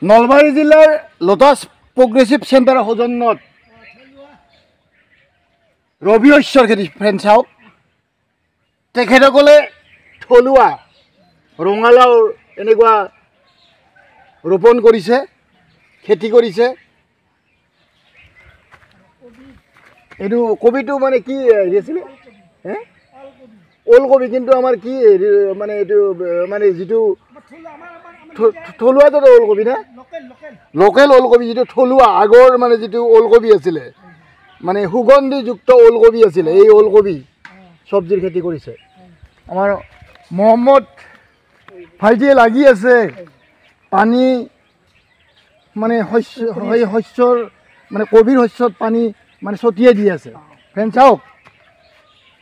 নলবাৰী জিলাৰ lotus progressive centre সৌজন্যত ৰবি শস্যৰ খেতি ফ্ৰেণ্ড চাওক তেখেতসকলে থলুৱা ৰঙালাও এনেকুৱা ৰোপণ কৰিছে খেতি কৰিছে এইটো কবিটো মানে কি হেৰি আছিলে ওলকবি কিন্তু আমাৰ কি মানে এইটো মানে যিটো থলুৱাটো ওলকবি না লোকেল ওলকবি যিটো থলুৱা আগৰ মানে যিটো ওলকবি আছিলে মানে সুগন্ধিযুক্ত ওলকবি আছিলে এই ওলকবি চব্জিৰ খেতি কৰিছে আমাৰ মহম্মদ ভাইটিয়ে লাগি আছে পানী মানে শস্যৰ মানে কবিৰ শস্যত পানী মানে ছটিয়াই দি আছে ফ্ৰেণ্ড চাওক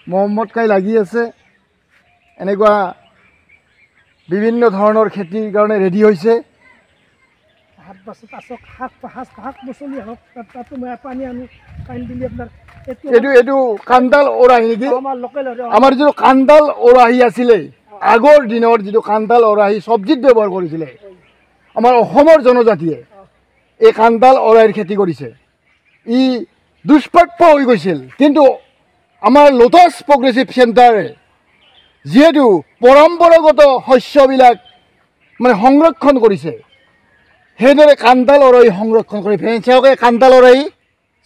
মহম্মদ কাই লাগি আছে এনেকুৱা বিভিন্ন ধৰণৰ খেতিৰ কাৰণে ৰেডি হৈছে এইটো কান্দাল ওৰাহি নেকি আমাৰ যিটো কান্দাল ওৰাহি আছিলে আগৰ দিনৰ যিটো কান্দাল ওৰাহি চব্জিত ব্যৱহাৰ কৰিছিলে আমাৰ অসমৰ জনজাতিয়ে এই কান্দাল ওৰাহিৰ খেতি কৰিছে ই দুষ্প্ৰাপ্য হৈ গৈছিল কিন্তু আমাৰ লোটাছ প্ৰগ্ৰেছিভ চেণ্টাৰে যিহেতু পৰম্পৰাগত শস্যবিলাক মানে সংৰক্ষণ কৰিছে সেইদৰে কান্দাল ওৰাহি সংৰক্ষণ কৰি ফ্ৰেণ্ডছ চাওক এই কান্দাল ওৰাহি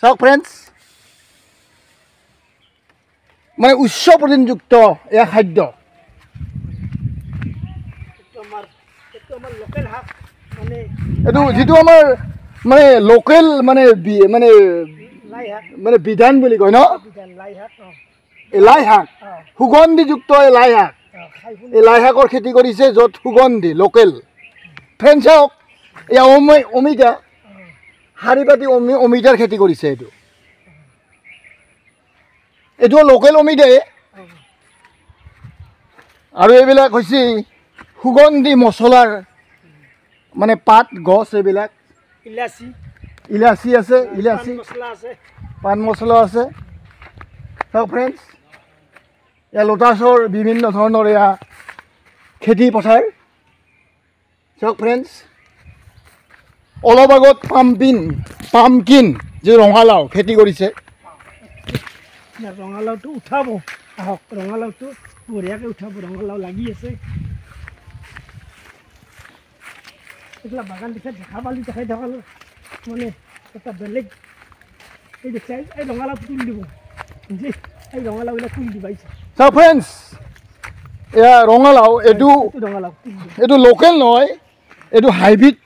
চাওক ফ্ৰেণ্ডছ মানে উচ্চ প্ৰটিনযুক্ত এয়া খাদ্য এইটো যিটো আমাৰ মানে লোকেল মানে মানে মানে বিধান বুলি কয় ন এই লাই শাক সুগন্ধিযুক্ত এই লাই শাকৰ খেতি কৰিছে য'ত সুগন্ধি লোকেল ফ্ৰেণ্ড চাওক এয়া অমিতা শাৰী পাতি অমিতাৰ খেতি কৰিছে এইটো লোকেল অমিতাই আৰু এইবিলাক হৈছে সুগন্ধি মছলাৰ মানে পাত গছ এইবিলাক ইলাচি আছে ইলাচি পান মছলা আছে চাওক ফ্ৰেণ্ডছ এয়া লোটাছৰ বিভিন্ন ধৰণৰ এয়া খেতি পথাৰ চাওক ফ্ৰেণ্ডছ অলপ আগত পামকিন যি ৰঙালাও খেতি কৰিছে ৰঙালাওটো উঠাব আহক ৰঙালাওটো বঢ়িয়াকৈ উঠাব ৰঙালাও লাগি আছে এইবিলাক বাগান দেখা পালি দেখাই থকা মানে এটা বেলেগ এই দেখাই এই ৰঙালাওটো তুলি দিব এই ৰঙালাওবিলাক তুলি দিব আহিছে চাওক ফ্ৰেণ্ডছ এয়া ৰঙালাও এইটো লোকেল নহয় এইটো হাইব্ৰিড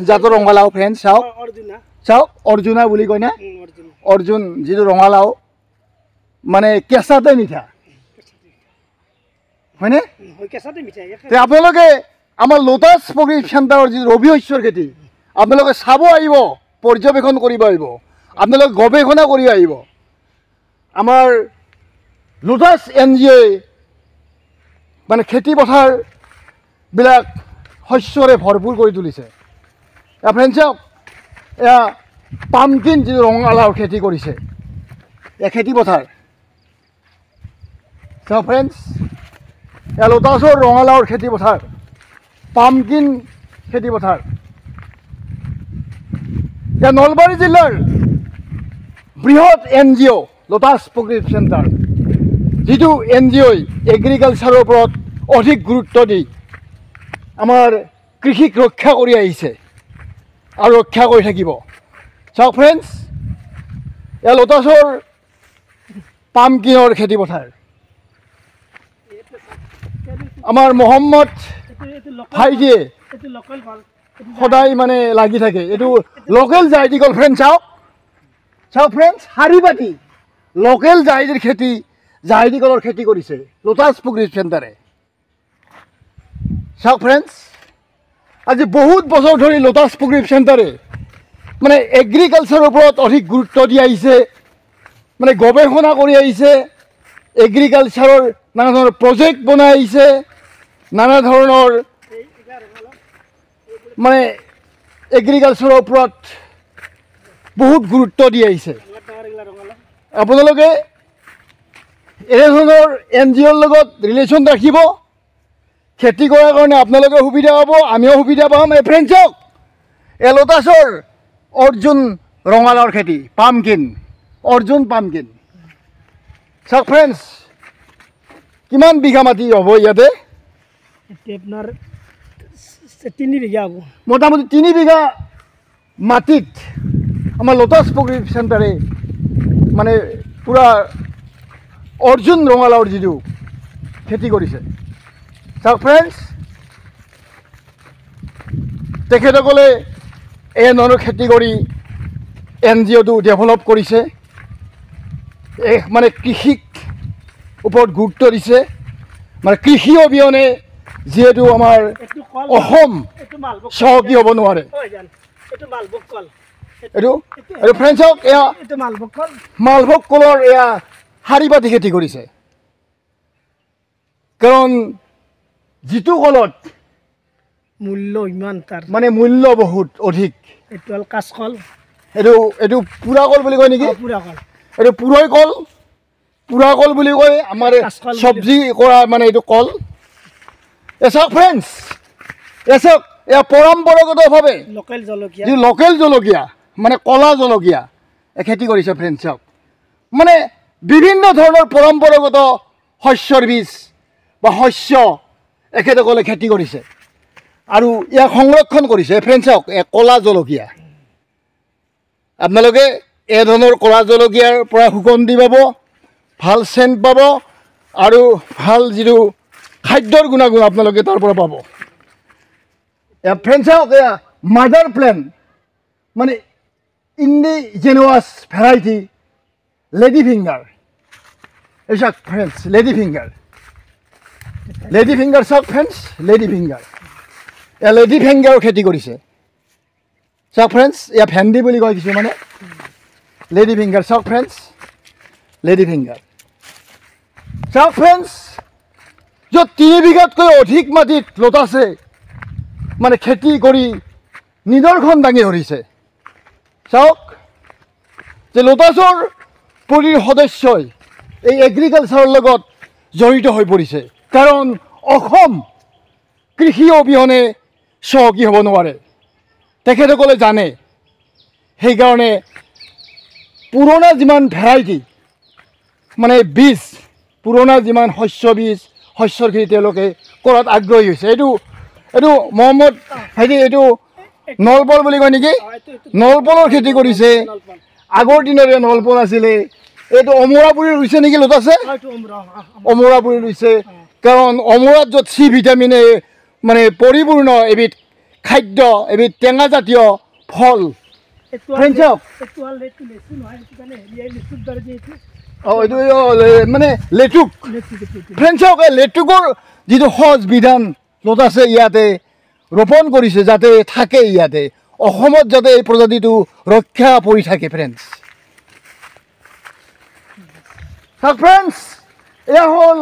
জাতৰ ৰঙালাও ফ্ৰেণ্ডছ চাওক অৰ্জুনা বুলি কয় না অৰ্জুন যিটো ৰঙালাও মানে কেঁচাতে মিঠা হয়নে আপোনালোকে আমাৰ লোটাছ প্ৰগ্ৰেছিভ চেণ্টাৰৰ যিটো ৰবি শস্যৰ খেতি আপোনালোকে চাব আহিব পৰ্যবেক্ষণ কৰিব আহিব আপোনালোকে গৱেষণা কৰি আহিব আমাৰ লোটাছ NGO মানে খেতি পথাৰবিলাক শস্যৰে ভৰপূৰ কৰি তুলিছে ফ্ৰেণ্ড চাওক এয়া পামকিন যিটো ৰঙালাওৰ খেতি কৰিছে এয়া খেতি পথাৰ চাওক ফ্ৰেণ্ডছ এয়া লোটাছৰ ৰঙালাওৰ খেতি পথাৰ পামকিন খেতি পথাৰ এয়া নলবাৰী জিলাৰ বৃহৎ NGO লোটাছ প্ৰগ্ৰেছিভ চেণ্টাৰ যিটো NGOই এগ্ৰিকালচাৰৰ ওপৰত অধিক গুৰুত্ব দি আমাৰ কৃষিক ৰক্ষা কৰি আহিছে আৰু ৰক্ষা কৰি থাকিব চাওক ফ্ৰেণ্ডছ এয়া লোটাছৰ পামকিনৰ খেতি পথাৰ আমাৰ মহম্মদ ভাইটিয়ে সদায় মানে লাগি থাকে এইটো লোকেল জাইটিকল ফ্ৰেণ্ড চাওক ফ্ৰেণ্ডছ শাৰী পাতি লোকেল জাইটিৰ খেতি জাইটিকলৰ খেতি কৰিছে লোটাছ প্ৰগ্ৰেছিভ চেণ্টাৰে চাওক ফ্ৰেণ্ডছ আজি বহুত বছৰ ধৰি লোটাছ প্ৰগ্ৰেছিভ চেণ্টাৰে মানে এগ্ৰিকালচাৰৰ ওপৰত অধিক গুৰুত্ব দি আহিছে মানে গৱেষণা কৰি আহিছে এগ্ৰিকালচাৰৰ নানা ধৰণৰ প্ৰজেক্ট বনাই আহিছে নানা ধৰণৰ মানে এগ্ৰিকালচাৰৰ ওপৰত বহুত গুৰুত্ব দি আহিছে আপোনালোকে এনেধৰণৰ NGOৰ লগত ৰিলেশ্যন ৰাখিব খেতি কৰাৰ কাৰণে আপোনালোকে সুবিধা হ'ব আমিও সুবিধা পাম ফ্ৰেণ্ড চাওক এই লোটাছৰ অৰ্জুন ৰঙালাওৰ খেতি পামকিন অৰ্জুন পামকিন চাওক ফ্ৰেণ্ডছ কিমান বিঘা মাটি হ'ব ইয়াতে এতিয়া আপোনাৰ 3 বিঘা হ'ব মোটামুটি 3 বিঘা মাটিত আমাৰ লোটাছ প্ৰগ্ৰেভ চেণ্টাৰে মানে পুৰা অৰ্জুন ৰঙালাওৰ যিটো খেতি কৰিছে চাওক ফ্ৰেণ্ডছ তেখেতসকলে এই ধৰণৰ খেতি কৰি NGOটো ডেভেলপ কৰিছে মানে কৃষিক ওপৰত গুৰুত্ব দিছে মানে কৃষি অবিহনে যিহেতু আমাৰ অসম চহকী হ'ব নোৱাৰে এইটো ফ্ৰেণ্ডছ হওক এয়া মালভোগ কলৰ এয়া শাৰী পাতি খেতি কৰিছে কাৰণ যিটো কলত মূল্য ইমান তাৰ মানে মূল্য বহুত অধিক এইটো হ'ল কাঁচকল এইটো পুৰা কল বুলি কয় নেকি পুৰা কল এইটো পুৰৈ কল পুৰা কল বুলি কয় আমাৰ চব্জি কৰা মানে এইটো কল চাওক ফ্ৰেণ্ডছ চাওক এয়া পৰম্পৰাগতভাৱে লোকেল জলকীয়া মানে কলা জলকীয়া খেতি কৰিছে ফ্ৰেণ্ডছ চাওক মানে বিভিন্ন ধৰণৰ পৰম্পৰাগত শস্যৰ বীজ বা শস্য এখেতসকলে খেতি কৰিছে আৰু ইয়াক সংৰক্ষণ কৰিছে ফ্ৰেণ্ডছ চাওক কলা জলকীয়া আপোনালোকে এই ধৰণৰ কলা জলকীয়াৰ পৰা সুগন্ধি পাব ভাল চেণ্ট পাব আৰু ভাল যিটো খাদ্যৰ গুণাগুণ আপোনালোকে তাৰ পৰা পাব ফ্ৰেণ্ডছ চাওক এয়া মাদাৰ প্লেণ্ট মানে ইণ্ডিজেনাছ ভেৰাইটি লেডি ফিংগাৰ এই চাওক ফ্ৰেণ্ডছ লেডি ফিংগাৰ চাওক ফ্ৰেণ্ডছ লেডি ফিংগাৰ এয়া লেডি ফিংগাৰৰ খেতি কৰিছে চাওক ফ্ৰেণ্ডছ এয়া ভেন্দি বুলি কয় কিছুমানে লেডি ফিংগাৰ চাওক ফ্ৰেণ্ডছ লেডি ফিংগাৰ চাওক ফ্ৰেণ্ডছ য'ত 3 বিঘাতকৈ অধিক মাটিত লোটাছে মানে খেতি কৰি নিদৰ্শন দাঙি ধৰিছে চাওক যে লোটাছৰ পৰিৰ সদস্যই এই এগ্ৰিকালচাৰৰ লগত জড়িত হৈ পৰিছে কাৰণ অসম কৃষি অবিহনে চহকী হ'ব নোৱাৰে তেখেতসকলে জানে সেইকাৰণে পুৰণা যিমান ভেৰাইটি মানে বীজ পুৰণা যিমান শস্যৰ খেতি তেওঁলোকে কৰাত আগ্ৰহী হৈছে এইটো মহম্মদ ভাইটি এইটো নলপল বুলি কয় নেকি নলপলৰ খেতি কৰিছে আগৰ দিনৰে নলপল আছিলে এইটো অমৰাপুৰি ৰুইছে নেকি লোটাছে অমৰাপুৰি ৰুইছে কাৰণ অমৰাত য'ত চি ভিটামিনে মানে পৰিপূৰ্ণ এবিধ খাদ্য এবিধ টেঙাজাতীয় ফল ফ্ৰেণ্ডছ চাওক এইটো মানে লেটুক ফ্ৰেণ্ডছ চাওক এই লেটুকৰ যিটো সহজ বিধান লোটাছে ইয়াতে ৰোপণ কৰিছে যাতে থাকে ইয়াতে অসমত যাতে এই প্ৰজাতিটো ৰক্ষা পৰি থাকে ফ্ৰেণ্ডছ চাওক ফ্ৰেণ্ডছ এয়া হ'ল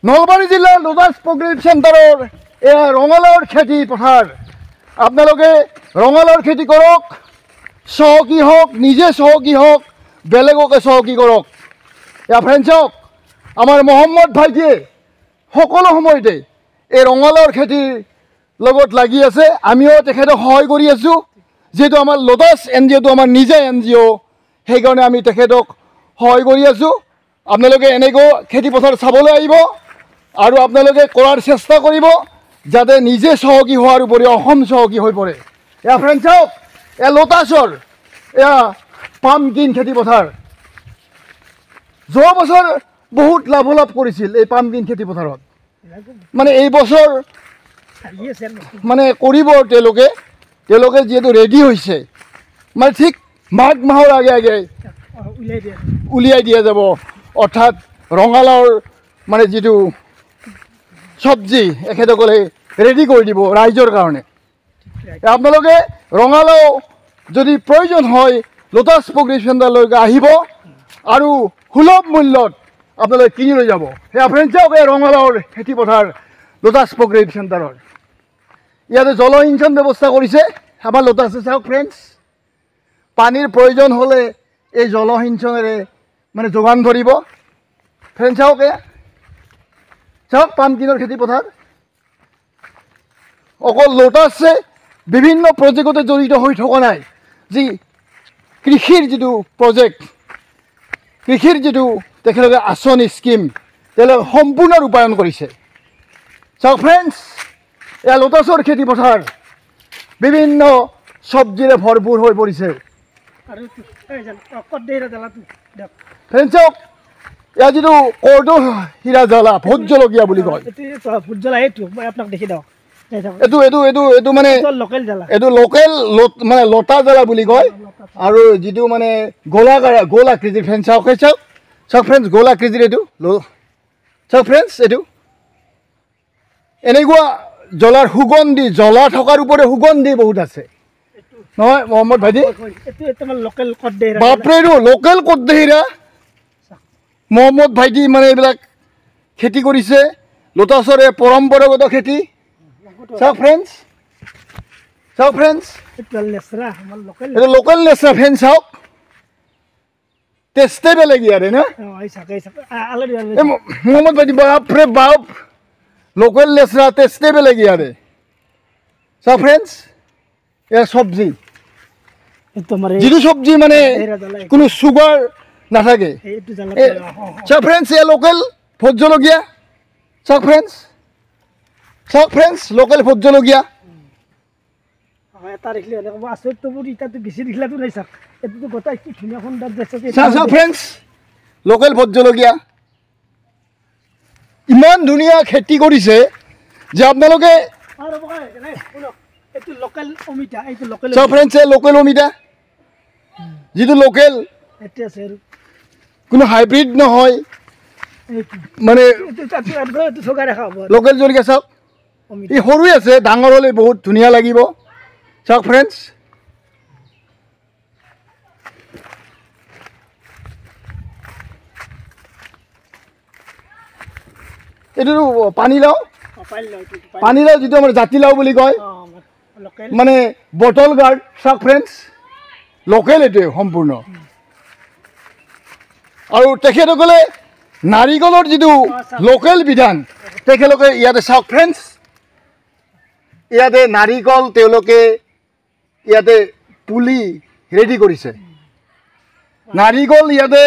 নলবাৰী জিলাৰ লোটাছ প্ৰগ্ৰেভ চেণ্টাৰৰ এয়া ৰঙালাওৰ খেতি পথাৰ আপোনালোকে ৰঙালাওৰ খেতি কৰক চহকী হওক নিজে চহকী হওক বেলেগকে চহকী কৰক এয়া ফ্ৰেণ্ডছ চাওক আমাৰ মহম্মদ ভাইটিয়ে সকলো সময়তে এই ৰঙালাওৰ খেতিৰ লগত লাগি আছে আমিও তেখেতক সহায় কৰি আছোঁ যিহেতু আমাৰ লোটাছ NGOটো আমাৰ নিজে NGO সেইকাৰণে আমি তেখেতক সহায় কৰি আছোঁ আপোনালোকে এনেকৈ খেতি পথাৰ চাবলৈ আহিব আৰু আপোনালোকে কৰাৰ চেষ্টা কৰিব যাতে নিজে চহকী হোৱাৰ উপৰি অসম চহকী হৈ পৰে এয়া ফ্ৰেণ্ডছ চাওক এয়া লোটাছৰ এয়া পামকিন খেতি পথাৰ যোৱা বছৰ বহুত লাভালাভ কৰিছিল এই পামকিন খেতি পথাৰত মানে এই বছৰ মানে কৰিব তেওঁলোকে যিহেতু ৰেডি হৈছে মানে ঠিক মাঘ মাহৰ আগে উলিয়াই দিয়া যাব অৰ্থাৎ ৰঙালাওৰ মানে যিটো চব্জি এখেতসকলে ৰেডি কৰি দিব ৰাইজৰ কাৰণে আপোনালোকে ৰঙালাও যদি প্ৰয়োজন হয় লোটাছ প্ৰগ্ৰেভ চেণ্টাৰলৈকে আহিব আৰু সুলভ মূল্যত আপোনালোকে কিনি লৈ যাব সেয়া ফ্ৰেণ্ডছ চাওক এই ৰঙালাওৰ খেতি পথাৰ লোটাছ প্ৰগ্ৰেভ চেণ্টাৰৰ ইয়াতে জলসিঞ্চন ব্যৱস্থা কৰিছে আমাৰ লোটাছে চাওক ফ্ৰেণ্ডছ পানীৰ প্ৰয়োজন হ'লে এই জলসিঞ্চনেৰে মানে যোগান ধৰিব ফ্ৰেণ্ডছ চাওক চাওক পামকিনৰ খেতি পথাৰ অকল লোটাছে বিভিন্ন প্ৰজেক্টতে জড়িত হৈ থকা নাই যি কৃষিৰ যিটো প্ৰজেক্ট কৃষিৰ যিটো তেখেতলোকে আঁচনি স্কিম তেওঁলোকে সম্পূৰ্ণ ৰূপায়ণ কৰিছে চাওক ফ্ৰেণ্ডছ এয়া লোটাছৰ খেতি পথাৰ বিভিন্ন চব্জিৰে ভৰপূৰ হৈ পৰিছে আৰু এই জান কৰ্দৈৰ জ্বালাটো দিয়ক ফ্ৰেণ্ডছ চাওক এয়া যিটো কৰ্দৈহিৰা জ্বালা ভোট জলকীয়া বুলি কয় এইটো ভোট জ্বালা এইটো মই আপোনাক দেখি দিয়ক এইটো এইটো এইটো এইটো মানে লোকেল জ্বালা এইটো লোকেল মানে লতা জ্বালা বুলি কয় আৰু যিটো মানে গোল আকৃতিৰ ফ্ৰেণ্ডছ চাওক চাওক চাওক ফ্ৰেণ্ডছ গোল আকৃতিৰ এইটো চাওক ফ্ৰেণ্ডছ এইটো এনেকুৱা জ্বলাৰ সুগন্ধি জ্বলা থকাৰ ওপৰত সুগন্ধি বহুত আছে নহয় মহম্মদ ভাইটি লোকেল কৰ্দৈহিৰা বাপৰে এইটো লোকেল কৰ্দৈহিৰা মহম্মদ ভাইটি মানে এইবিলাক খেতি কৰিছে লোটাছৰে পৰম্পৰাগত খেতি চাওক ফ্ৰেণ্ডছ এইটো লেচৰা আমাৰ লোকেল এইটো লোকেল লেচৰা ফ্ৰেণ্ডছ চাওক টেষ্টে বেলেগ ইয়াৰে না এই চাকে আলৰি মহম্মদ ভাইটি বাপৰে বাপ লোকেল লেচৰা টেষ্টে বেলেগ ইয়াৰে চাওক ফ্ৰেণ্ডছ এয়া চব্জি এইটো আমাৰ যিটো চব্জি মানে কোনো চুগাৰ নাথাকে এইটো জ্বালা চাওক ফ্ৰেণ্ডছ এয়া লোকেল ভোট জলকীয়া চাওক ফ্ৰেণ্ডছ লোকেল ভোট জলকীয়া এটা দেখিলে আচৰিত মোৰ ইটাটো বেছি দেখিলেতো নাই চাওক এইটোতো গোটাই কি ধুনীয়া সুন্দৰ চাওক ফ্ৰেণ্ডছ লোকেল ভোট জলকীয়া ইমান ধুনীয়া খেতি কৰিছে যে আপোনালোকে এইটো লোকেল অমিতা এইটো লোকেল চাওক ফ্ৰেণ্ডছ লোকেল অমিতা যিটো লোকেল এইটো আছে আৰু কোনো হাইব্ৰিড নহয় মানে এইটো চুগাৰ খাব লোকেল জলকীয়া চাওক ই সৰুৱে আছে ডাঙৰ হ'লে বহুত ধুনীয়া লাগিব চাওক ফ্ৰেণ্ডছ এইটোতো পানীলাও যিটো আমাৰ জাতিলাও বুলি কয় মানে বটল গাৰ্ড চাওক ফ্ৰেণ্ডছ লোকেল এইটোৱে সম্পূৰ্ণ আৰু তেখেতসকলে নাৰিকলৰ যিটো লোকেল বিধান তেখেতলোকে ইয়াতে চাওক ফ্ৰেণ্ডছ ইয়াতে নাৰিকল তেওঁলোকে ইয়াতে পুলি ৰেডি কৰিছে নাৰিকল ইয়াতে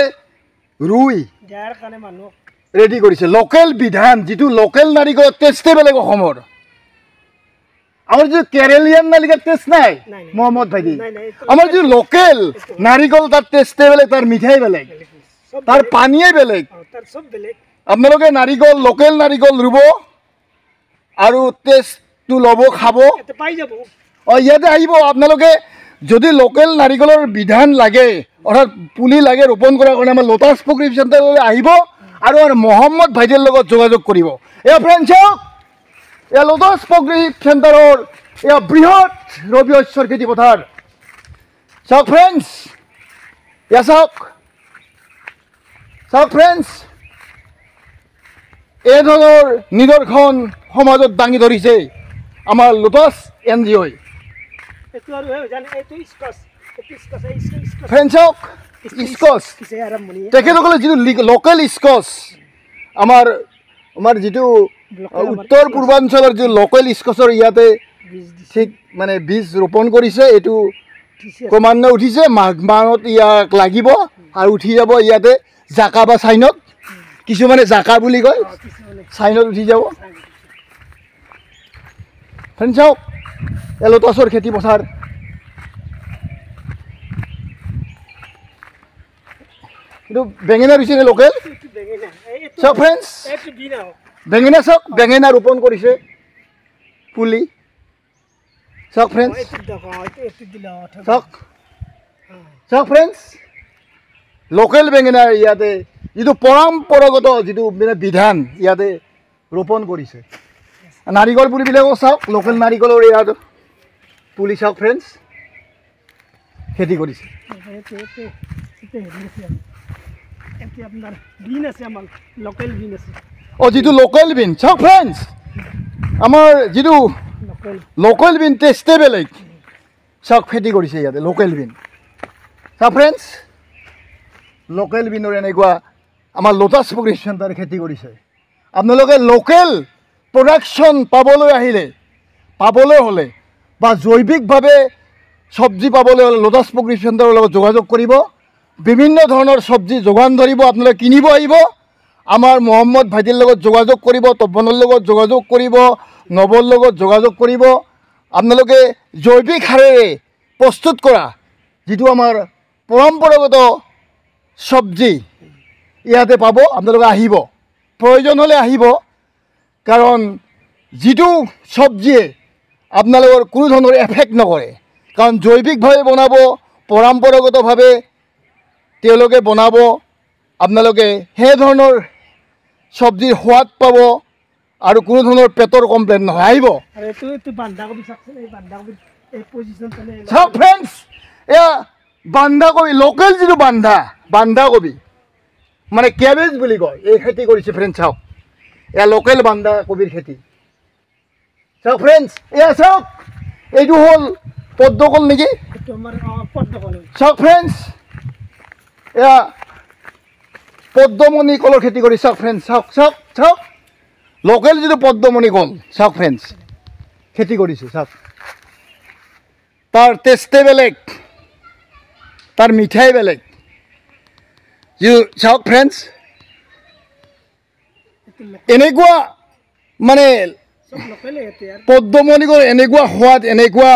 ৰুই দিয়াৰ কাৰণে মানুহ ৰেডি কৰিছে লোকেল বিধান যিটো লোকেল নাৰিকলৰ টেষ্টে বেলেগ অসমৰ আমাৰ যিটো কেৰেলিয়ান নাৰিকলৰ টেষ্ট নাই মহম্মদ ভাইটি আমাৰ যিটো লোকেল নাৰিকল তাৰ টেষ্টে বেলেগ তাৰ মিঠাই বেলেগ তাৰ পানীয়ে বেলেগ আপোনালোকে নাৰিকল লোকেল নাৰিকল ৰুব আৰু টেষ্টটো ল'ব খাব ইয়াতে আহিব আপোনালোকে যদি লোকেল নাৰিকলৰ বিধান লাগে অৰ্থাৎ পুলি লাগে ৰোপণ কৰাৰ কাৰণে আমাৰ লোটাছ প্ৰকৃতি চেণ্টাৰলৈ আহিব আৰু আমাৰ মহম্মদ ভাইটিৰ লগত যোগাযোগ কৰিব এয়া ফ্ৰেণ্ডছ চাওক এয়া লোটাছ প্ৰকৃতি চেণ্টাৰৰ এয়া বৃহৎ ৰবি শস্যৰ খেতি পথাৰ চাওক ফ্ৰেণ্ডছ এয়া চাওক ফ্ৰেণ্ডছ এই ধৰণৰ নিদৰ্শন সমাজত দাঙি ধৰিছে আমাৰ লোটাছ NGOই ফ্ৰেণ্ডছ চাওক স্কচ তেখেতসকলে যিটো লোকেল স্কচ আমাৰ যিটো উত্তৰ পূৰ্বাঞ্চলৰ যিটো লোকেল স্কচৰ ইয়াতে ঠিক মানে বীজ ৰোপণ কৰিছে এইটো ক্ৰমান্বয়ে উঠিছে মাঘ মাহত ইয়াক লাগিব আৰু উঠি যাব ইয়াতে জাকা বা চাইনত কিছুমানে জাকা বুলি কয় চাইনত উঠি যাব ফ্ৰেণ্ডছ চাওক লোটাছৰ খেতি পথাৰ এইটো বেঙেনা ৰুইছে নে লোকেল চাওক ফ্ৰেণ্ডছ বেঙেনা চাওক বেঙেনা ৰোপণ কৰিছে পুলি চাওক ফ্ৰেণ্ডছ চাওক ফ্ৰেণ্ডছ লোকেল বেঙেনাৰ ইয়াতে যিটো পৰম্পৰাগত যিটো মানে বিধান ইয়াতে ৰোপণ কৰিছে নাৰিকল পুলিবিলাকো চাওক লোকেল নাৰিকলৰ ইয়াত পুলি চাওক ফ্ৰেণ্ডছ খেতি কৰিছে যিটো লোকেল বিন চাওক ফ্ৰেণ্ডছ আমাৰ যিটো লোকেল বিন টেষ্টে বেলেগ চাওক খেতি কৰিছে ইয়াতে লোকেল বিন চাওক ফ্ৰেণ্ডছ লোকেল বিনৰ এনেকুৱা আমাৰ লোটাছ প্ৰকৃতি চেণ্টাৰে খেতি কৰিছে আপোনালোকে লোকেল প্ৰডাকশ্যন পাবলৈ হ'লে বা জৈৱিকভাৱে চব্জি পাবলৈ হ'লে লোটাছ প্ৰগ্ৰেটিভ চেণ্টাৰৰ লগত যোগাযোগ কৰিব। বিভিন্ন ধৰণৰ চব্জি যোগান ধৰিব, আপোনালোকে কিনিব আহিব। আমাৰ মহম্মদ ভাইটিৰ লগত যোগাযোগ কৰিব, তপনৰ লগত যোগাযোগ কৰিব, নৱৰ লগত যোগাযোগ কৰিব। আপোনালোকে জৈৱিক সাৰেৰে প্ৰস্তুত কৰা যিটো আমাৰ পৰম্পৰাগত চব্জি ইয়াতে পাব। আপোনালোকে আহিব, প্ৰয়োজন হ'লে আহিব, কাৰণ যিটো চব্জিয়ে আপোনালোকৰ কোনো ধৰণৰ এফেক্ট নকৰে, কাৰণ জৈৱিকভাৱে বনাব, পৰম্পৰাগতভাৱে তেওঁলোকে বনাব। আপোনালোকে সেই ধৰণৰ চব্জিৰ সোৱাদ পাব আৰু কোনো ধৰণৰ পেটৰ কমপ্লেইন নহয়। আহিব। চাওক ফ্ৰেণ্ডছ, এয়া বন্ধাকবি, লোকেল যিটো বন্ধাকবি মানে কেবেজ বুলি কয়, এই খেতি কৰিছে ফ্ৰেণ্ডছ। চাওক, এয়া লোকেল বন্ধাকবিৰ খেতি। চাওক ফ্ৰেণ্ডছ, এয়া চাওক, এইটো হ'ল পদ্মকল নেকি? চাওক ফ্ৰেণ্ডছ, এয়া পদ্মমণি কলৰ খেতি কৰি। চাওক ফ্ৰেণ্ডছ, চাওক চাওক চাওক, লোকেল যিটো পদ্মমণি কল, চাওক ফ্ৰেণ্ডছ, খেতি কৰিছে। চাওক, তাৰ টেষ্টে বেলেগ, তাৰ মিঠাই বেলেগ। চাওক ফ্ৰেণ্ডছ, এনেকুৱা মানে পদ্মমণি কল এনেকুৱা সোৱাদ, এনেকুৱা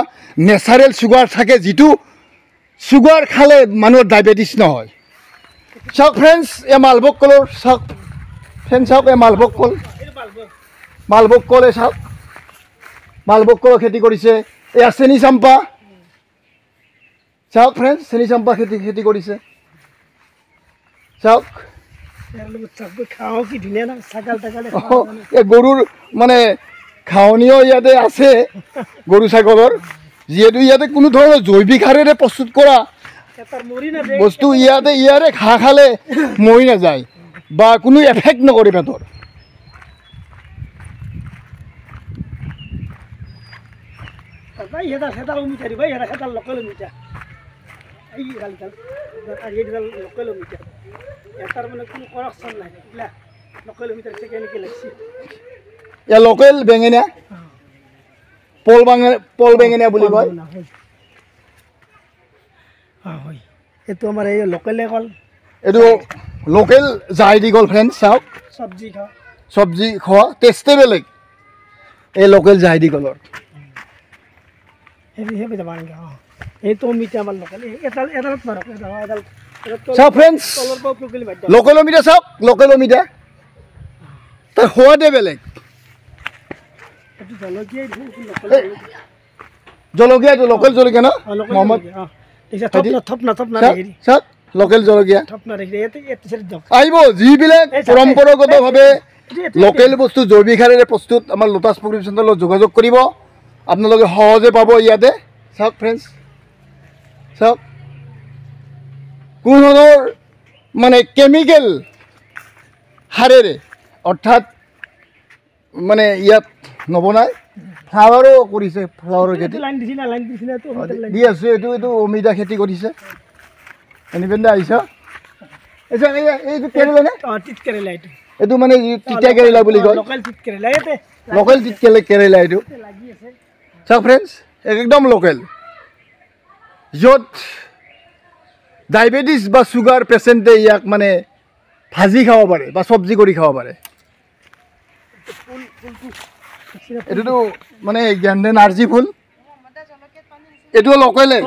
নেচাৰেল চুগাৰ থাকে যিটো চুগাৰ খালে মানুহৰ ডায়েবেটিছ নহয়। চাওক ফ্ৰেণ্ডছ, এই মালভোগ কলৰ, চাওক ফ্ৰেণ্ডছ, চাওক এই মালভোগ কল, মালভোগ কলে চাওক, মালভোগ কলৰ খেতি কৰিছে। এয়া চেনি চাম্পা, চাওক ফ্ৰেণ্ডছ, চেনি চাম্পা খেতি কৰিছে। চাওক, এই গৰুৰ মানে খাৱনীও ইয়াতে আছে, গৰু ছাগলৰ, যিহেতু ইয়াতে কোনো ধৰণৰ জৈৱিক সাৰেৰে প্ৰস্তুত কৰা বস্তু, ইয়াৰে ঘাঁহ খালে মৰি নাযায় বা কোনো এফেক্ট নকৰে পেটৰ। এয়া লোকেল বেঙেনা, পল বেঙেনা বুলি কয়। এইটো আমাৰ এই লোকেলে কল, এইটো লোকেল জাহাজী কল ফ্ৰেণ্ডছ। চাওক, চব্জি খোৱা টেষ্টে বেলেগ এই লোকেল জাহাজী কলৰ। চাওক ফ্ৰেণ্ডছ, লোকেল অমিতা, চাওক লোকেল অমিতা, তাৰ সোৱাদে বেলেগ। জলকীয়া, এইটো লোকেল জলকীয়া ন মহম্মদ? চাওক লোকেল জলকীয়া। আহিব, যিবিলাক পৰম্পৰাগতভাৱে লোকেল বস্তু জৈৱিক সাৰেৰে প্ৰস্তুত, আমাৰ লোটাছ প্ৰগ্ৰেটিভ চেণ্টাৰৰ লগত যোগাযোগ কৰিব, আপোনালোকে সহজে পাব ইয়াতে। চাওক ফ্ৰেণ্ডছ, চাওক, কোনো ধৰণৰ মানে কেমিকেল সাৰেৰে, অৰ্থাৎ মানে ইয়াত নবনায়। ফ্লাৱাৰো কৰিছে, ফ্লাৱাৰৰ খেতি দি আছোঁ। এইটো অমিতা খেতি কৰিছে। এনিপেন্দা আহিছ, এইটো কেৰেলা নে? এইটো মানে তিতা কেৰেলা বুলি কয়, লোকেল কেৰেলা এইটো। চাওক ফ্ৰেণ্ডছ, একদম লোকেল, য'ত ডায়েবেটিছ বা চুগাৰ পেচেণ্টে ইয়াক মানে ভাজি খাব পাৰে বা চব্জি কৰি খাব পাৰে। এইটোতো মানে গেন্দে নাৰ্জী ফুল, এইটো লোকেলে।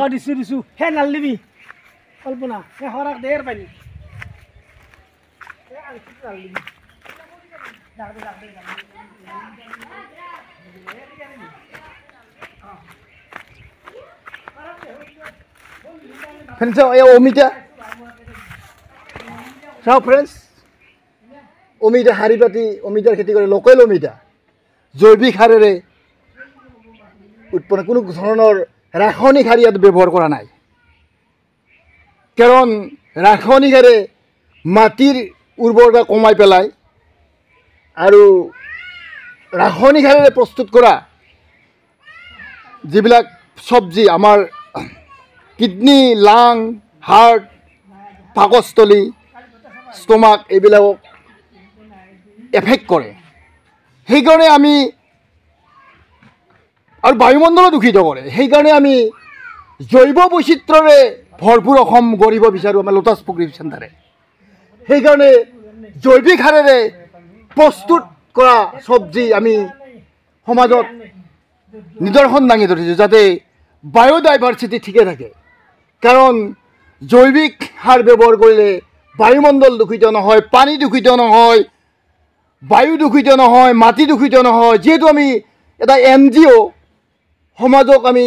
ফ্ৰেণ্ডছ, এই অমিতা, চাওক ফ্ৰেণ্ডছ, অমিতা শাৰী পাতি অমিতাৰ খেতি কৰে, লোকেল অমিতা, জৈৱিক সাৰেৰে উৎপন্ন, কোনো ধৰণৰ ৰাসায়নিক সাৰ ইয়াত ব্যৱহাৰ কৰা নাই। কাৰণ ৰাসায়নিক সাৰে মাটিৰ উৰ্বৰতা কমাই পেলায় আৰু ৰাসায়নিক সাৰেৰে প্ৰস্তুত কৰা যিবিলাক চব্জি আমাৰ কিডনি, লাং, হাৰ্ট, পাকস্থলী, ষ্টমাক এইবিলাকক এফেক্ট কৰে। সেইকাৰণে আমি আৰু বায়ুমণ্ডলো দূষিত কৰে। সেইকাৰণে আমি জৈৱ বৈচিত্ৰ্যৰে ভৰপূৰ অসম গঢ়িব বিচাৰোঁ আমাৰ লোটাছ প্ৰগ্ৰেভ চেণ্টাৰে। সেইকাৰণে জৈৱিক সাৰেৰে প্ৰস্তুত কৰা চব্জি আমি সমাজত নিদৰ্শন দাঙি ধৰিছোঁ, যাতে বায়'ডাইভাৰ্চিটি ঠিকে থাকে। কাৰণ জৈৱিক সাৰ ব্যৱহাৰ কৰিলে বায়ুমণ্ডল দূষিত নহয়, পানী দূষিত নহয়, বায়ু দূষিত নহয়, মাটি দূষিত নহয়। যিহেতু আমি এটা NGO, সমাজক আমি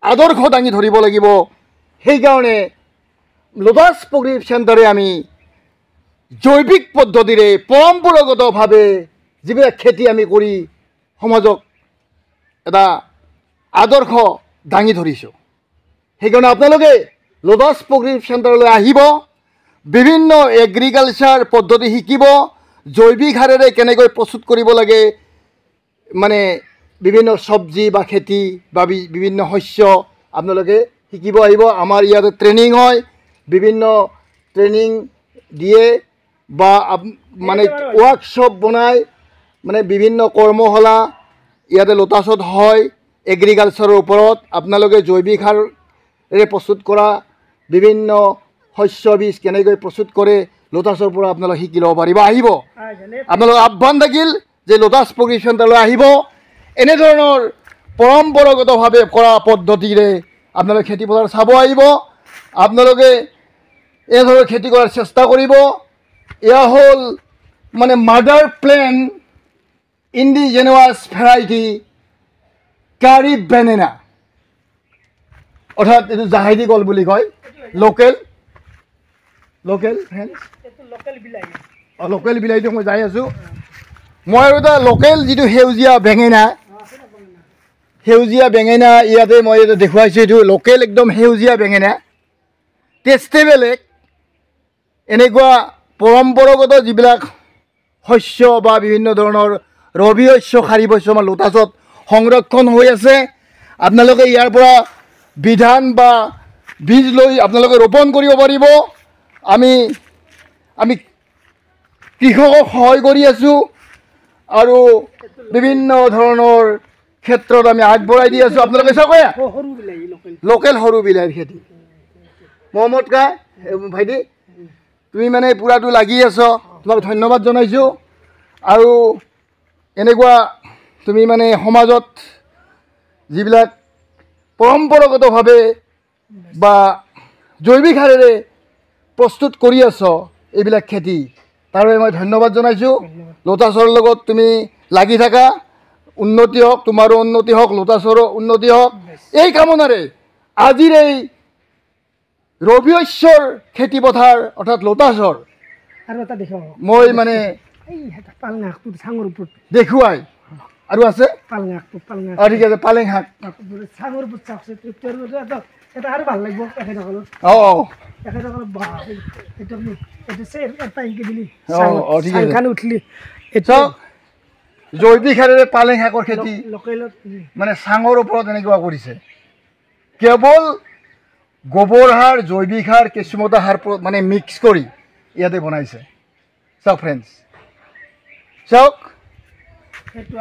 আদৰ্শ দাঙি ধৰিব লাগিব। সেইকাৰণে লোটাছ প্ৰগ্ৰেভ চেণ্টাৰে আমি জৈৱিক পদ্ধতিৰে পৰম্পৰাগতভাৱে যিবিলাক খেতি আমি কৰি সমাজক এটা আদৰ্শ দাঙি ধৰিছোঁ। সেইকাৰণে আপোনালোকে লোটাছ প্ৰগ্ৰেভ চেণ্টাৰলৈ আহিব, বিভিন্ন এগ্ৰিকালচাৰ পদ্ধতি শিকিব, জৈৱিক সাৰেৰে কেনেকৈ প্ৰস্তুত কৰিব লাগে, মানে বিভিন্ন চব্জি বা খেতি বা বিভিন্ন শস্য আপোনালোকে শিকিব আহিব। আমাৰ ইয়াতে ট্ৰেইনিং হয়, বিভিন্ন ট্ৰেইনিং দিয়ে বা মানে ৱৰ্কশ্বপ বনাই, মানে বিভিন্ন কৰ্মশালা ইয়াতে লোটাছত হয় এগ্ৰিকালচাৰৰ ওপৰত। আপোনালোকে জৈৱিক সাৰেৰে প্ৰস্তুত কৰা বিভিন্ন শস্য বীজ কেনেকৈ প্ৰস্তুত কৰে লোটাছৰ পৰা আপোনালোকে শিকি ল'ব পাৰিব। আহিব, আপোনালোকৰ আহ্বান থাকিল যে লোটাছ প্ৰগ্ৰেভ চেণ্টাৰলৈ আহিব। এনেধৰণৰ পৰম্পৰাগতভাৱে কৰা পদ্ধতিৰে আপোনালোকে খেতিপথাৰ চাব আহিব। আপোনালোকে এনেধৰণৰ খেতি কৰাৰ চেষ্টা কৰিব। এয়া হ'ল মানে মাডাৰ প্লেন ইণ্ডিজেনাছ ভেৰাইটি কাৰি বেনেনা, অৰ্থাৎ এইটো জাহেদী কল বুলি কয়, লোকেল ফ্ৰেণ্ডছ, লোকেল বিলাহীটো মই যাই আছোঁ। মই আৰু এটা লোকেল যিটো সেউজীয়া বেঙেনা ইয়াতে মই এইটো দেখুৱাইছোঁ। এইটো লোকেল একদম সেউজীয়া বেঙেনা, টেষ্টে বেলেগ। এনেকুৱা পৰম্পৰাগত যিবিলাক শস্য বা বিভিন্ন ধৰণৰ ৰবি শস্য, খাৰিফ শস্য আমাৰ লোটাছত সংৰক্ষণ হৈ আছে। আপোনালোকে ইয়াৰ পৰা বিধান বা বীজ লৈ আপোনালোকে ৰোপণ কৰিব পাৰিব। আমি কৃষকক সহায় কৰি আছোঁ আৰু বিভিন্ন ধৰণৰ ক্ষেত্ৰত আমি আগবঢ়াই দি আছোঁ। আপোনালোকে চাওক, লোকেল সৰু বিলাহীৰ খেতি। মহম্মদ কা ভাইটি, তুমি মানে পূৰাটো লাগি আছ, তোমাক ধন্যবাদ জনাইছোঁ। আৰু এনেকুৱা তুমি মানে সমাজত যিবিলাক পৰম্পৰাগতভাৱে বা জৈৱিক সাৰেৰে প্ৰস্তুত কৰি আছ এইবিলাক খেতি, তাৰ বাবে মই ধন্যবাদ জনাইছোঁ। লোটাছৰ লগত তুমি লাগি থাকা, উন্নতি হওক, তোমাৰো উন্নতি হওক, লোটাছৰো উন্নতি হওক। এই কামনাৰে আজিৰ এই ৰবি শস্যৰ খেতিপথাৰ অৰ্থাৎ লোটাছৰ মই মানে দেখুৱাই, আৰু আছে ঠিক আছে পালেং শাক। জৈৱিক সাৰেৰে পালেং শাকৰ খেতি মানে চাঙৰ ওপৰত এনেকুৱা কৰিছে। কেৱল গোবৰ সাৰ, জৈৱিক সাৰ, কেঁচুমতা সাৰ মানে মিক্স কৰি ইয়াতে বনাইছে। চাওক ফ্ৰেণ্ডছ, চাওক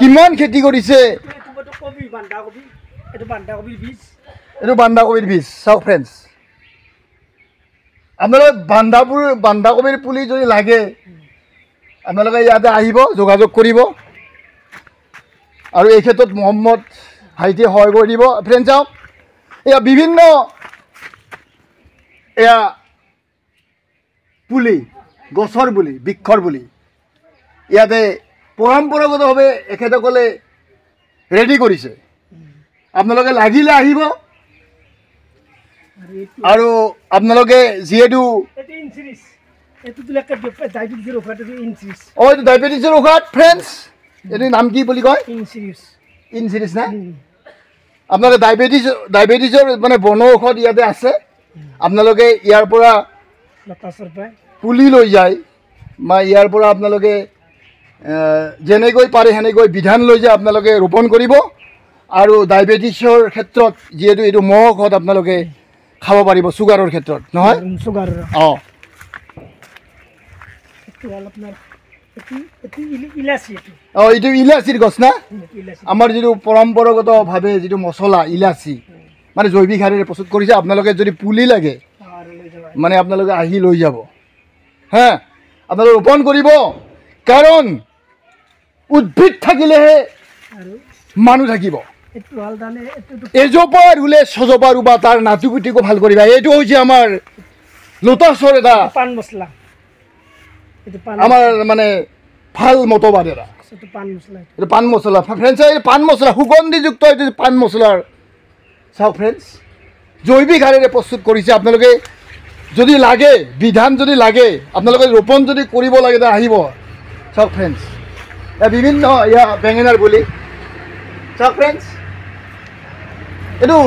কিমান খেতি কৰিছে। এইটো বন্ধাকবিৰ বীজ। চাওক ফ্ৰেণ্ডছ, আপোনালোকে বন্ধাকবিৰ পুলি যদি লাগে আপোনালোকে ইয়াতে আহিব, যোগাযোগ কৰিব। আৰু এই ক্ষেত্ৰত মহম্মদ ভাইটিয়ে সহায় কৰি দিব। ফ্ৰেণ্ডছ চাওক, এয়া বিভিন্ন এয়া পুলি, গছৰ পুলি, বৃক্ষৰ পুলি ইয়াতে পৰম্পৰাগতভাৱে এখেতসকলে ৰেডি কৰিছে। আপোনালোকে লাগিলে আহিব। আৰু আপোনালোকে যিহেতু এইটো ডায়েবেটিছৰ ঔষধ ফ্ৰেণ্ডছ, এইটো নাম কি বুলি কয়? ইনচিৰিছ না? আপোনালোকে ডায়েবেটিছৰ মানে বনৌষধ ইয়াতে আছে। আপোনালোকে ইয়াৰ পৰা পুলি লৈ যায় বা ইয়াৰ পৰা আপোনালোকে যেনেকৈ পাৰে সেনেকৈ বিধান লৈ যায় আপোনালোকে ৰোপণ কৰিব। আৰু ডায়েবেটিছৰ ক্ষেত্ৰত যিহেতু এইটো মহৌষধ আপোনালোকে খাব পাৰিব, চুগাৰৰ ক্ষেত্ৰত নহয়? অঁ, ইলাচি অঁ এইটো ইলাচিৰ গছ না ইলাচি আমাৰ যিটো পৰম্পৰাগতভাৱে যিটো মছলা ইলাচি মানে জৈৱিক সাৰেৰে প্ৰস্তুত কৰিছে আপোনালোকে যদি পুলি লাগে আৰু লৈ যাবা মানে আপোনালোকে আহি লৈ যাব হা আপোনালোকে ৰোপণ কৰিব কাৰণ উদ্ভিদ থাকিলেহে আৰু মানুহ থাকিব এইটো ভাল দানে এইটো এজোপা ৰুলে ছজোপা ৰুবা তাৰ নাতি পুতিকো ভাল কৰিবা এইটো হৈছে আমাৰ লোটাছৰ এটা পান মছলা এইটো পান আমাৰ মানে ভাল মতবাদ এটা এইটো পান মছলা এইটো পাণ মছলা ফ্ৰেণ্ডছ এই পাণ মছলা সুগন্ধিযুক্ত এইটো পাণ মছলাৰ চাওক ফ্ৰেণ্ডছ জৈৱিক সাৰেৰে প্ৰস্তুত কৰিছে আপোনালোকে যদি লাগে বিধান যদি লাগে আপোনালোকে ৰোপণ যদি কৰিব লাগে তে আহিব চাওক ফ্ৰেণ্ডছ বিভিন্ন ইয়া বেঙেনাৰ পুলি চাওক ফ্ৰেণ্ডছ এইটো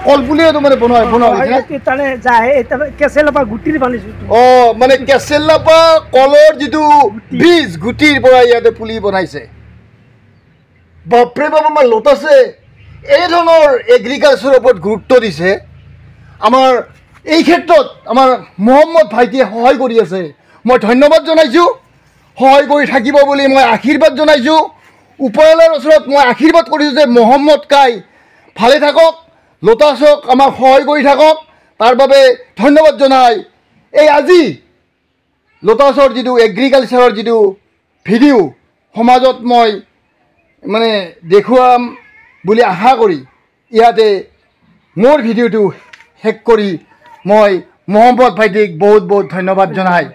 কলপুলি এইটো মানে বনোৱা হৈছে এইটো তাৰে যায় এটা কেঁচেলৰ পৰা গুটিৰ বানিছোঁ অঁ মানে কেঁচেলা পৰা কলৰ যিটো বীজ গুটিৰ পৰা ইয়াতে পুলি বনাইছে বাপৰে বাপ আমাৰ লোটাছে এই ধৰণৰ এগ্ৰিকালচাৰৰ ওপৰত গুৰুত্ব দিছে আমাৰ এই ক্ষেত্ৰত আমাৰ মহম্মদ ভাইটিয়ে সহায় কৰি আছে মই ধন্যবাদ জনাইছোঁ সহায় কৰি থাকিব বুলি মই আশীৰ্বাদ জনাইছোঁ ওপৰৱালাৰ ওচৰত মই আশীৰ্বাদ কৰিছোঁ যে মহম্মদ কাই ভালে থাকক লোটাছক আমাক সহায় কৰি থাকক তাৰ বাবে ধন্যবাদ জনাই এই আজি লোটাছৰ যিটো এগ্ৰিকালচাৰৰ যিটো ভিডিঅ' সমাজত মই মানে দেখুৱাম বুলি আশা কৰি ইয়াতে মোৰ ভিডিঅ'টো শেষ কৰি মই মহম্মদ ভাইটিক বহুত বহুত ধন্যবাদ জনাই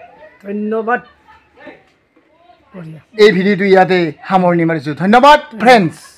ধন্যবাদ এই ভিডিঅ'টো ইয়াতে সামৰণি মাৰিছোঁ ধন্যবাদ ফ্ৰেণ্ডছ